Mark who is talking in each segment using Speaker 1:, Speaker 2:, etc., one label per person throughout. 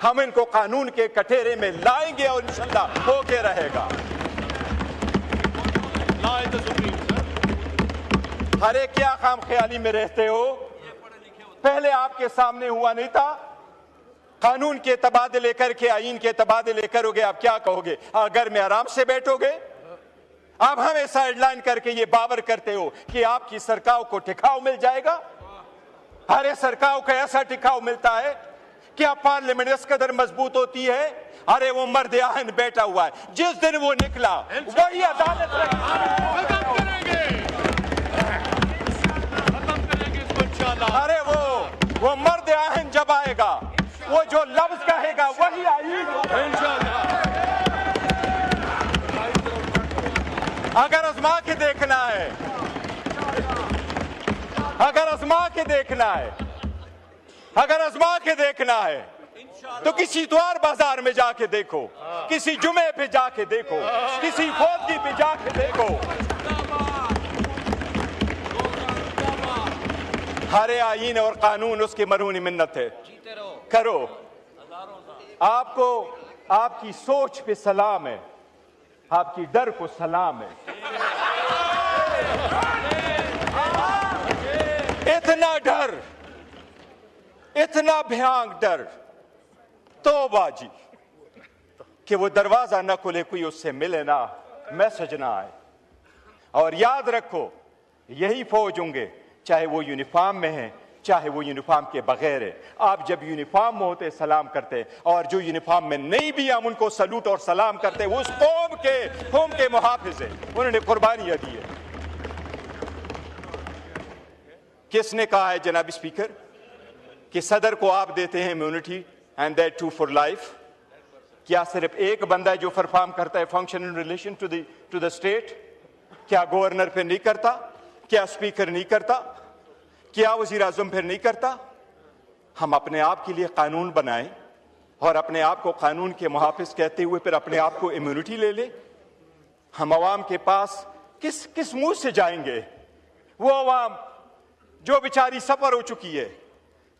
Speaker 1: हम इनको कानून के कटोरे में लाएंगे और इंशाअल्लाह होके रहेगा। अरे क्या खाम ख्याली में रहते हो? पहले आपके सामने हुआ नहीं था? कानून के तबादले करके आईन के तबादले करोगे, आप क्या कहोगे? घर में आराम से बैठोगे? आप हमें साइडलाइन करके ये बावर करते हो कि आपकी सरकार को टिकाव मिल जाएगा। अरे सरकार को ऐसा टिकाव मिलता है क्या पार्लियामेंट इस कदर मजबूत होती है? अरे वो मर्द आहन बैठा हुआ है, जिस दिन वो निकला वही अदालत खत्म करेंगे इसको इंशाअल्लाह। अरे वो मर्द आहन जब आएगा, वो जो लफ्ज कहेगा वही आएगा इंशाअल्लाह। अगर आजमा के देखना है, अगर आजमा के देखना है, अगर आजमा के देखना है तो किसी द्वार बाजार में जाके देखो, किसी जुमे पे जाके देखो, किसी फौजी पे जाके देखो। हरे आईन और कानून उसकी मरहूनी मिन्नत है, करो। आपको आपकी सोच पे सलाम है, आपकी डर को सलाम है। इतना डर, इतना भयानक डर, तौबा जी, कि वो दरवाजा ना खुले, कोई उससे मिले ना, मैसेज ना आए। और याद रखो, यही फौज होंगे, चाहे वो यूनिफॉर्म में है, चाहे वो यूनिफॉर्म के बगैर है। आप जब यूनिफॉर्म में होते सलाम करते, और जो यूनिफॉर्म में नहीं भी हम उनको सलूट और सलाम करते, वो उस कौम के मुहाफिज है, उन्होंने कुर्बानियां दी है। किसने कहा है जनाब स्पीकर कि सदर को आप देते हैं immunity and that too for life? क्या सिर्फ एक बंदा है जो परफॉर्म करता है function in relation to the state? क्या गवर्नर फिर नहीं करता? क्या स्पीकर नहीं करता? क्या वजीर आजम फिर नहीं करता? हम अपने आप के लिए कानून बनाएं और अपने आप को कानून के मुहाफिज कहते हुए फिर अपने आप को इम्यूनिटी ले ले। हम अवाम के पास किस मुंह से जाएंगे? वो अवाम जो बेचारी सफर हो चुकी है,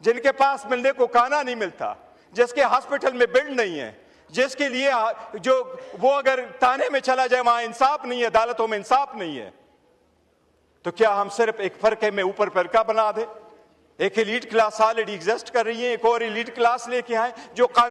Speaker 1: जिनके पास मिलने को खाना नहीं मिलता, जिसके हॉस्पिटल में बेड नहीं है, जिसके लिए जो वो अगर थाने में चला जाए वहां इंसाफ नहीं है, अदालतों में इंसाफ नहीं है, तो क्या हम सिर्फ एक फर्के में ऊपर फरका बना दे? एक एलीट क्लास ऑलरेडी एग्जिस्ट कर रही है, एक और एलीट क्लास लेके आए जो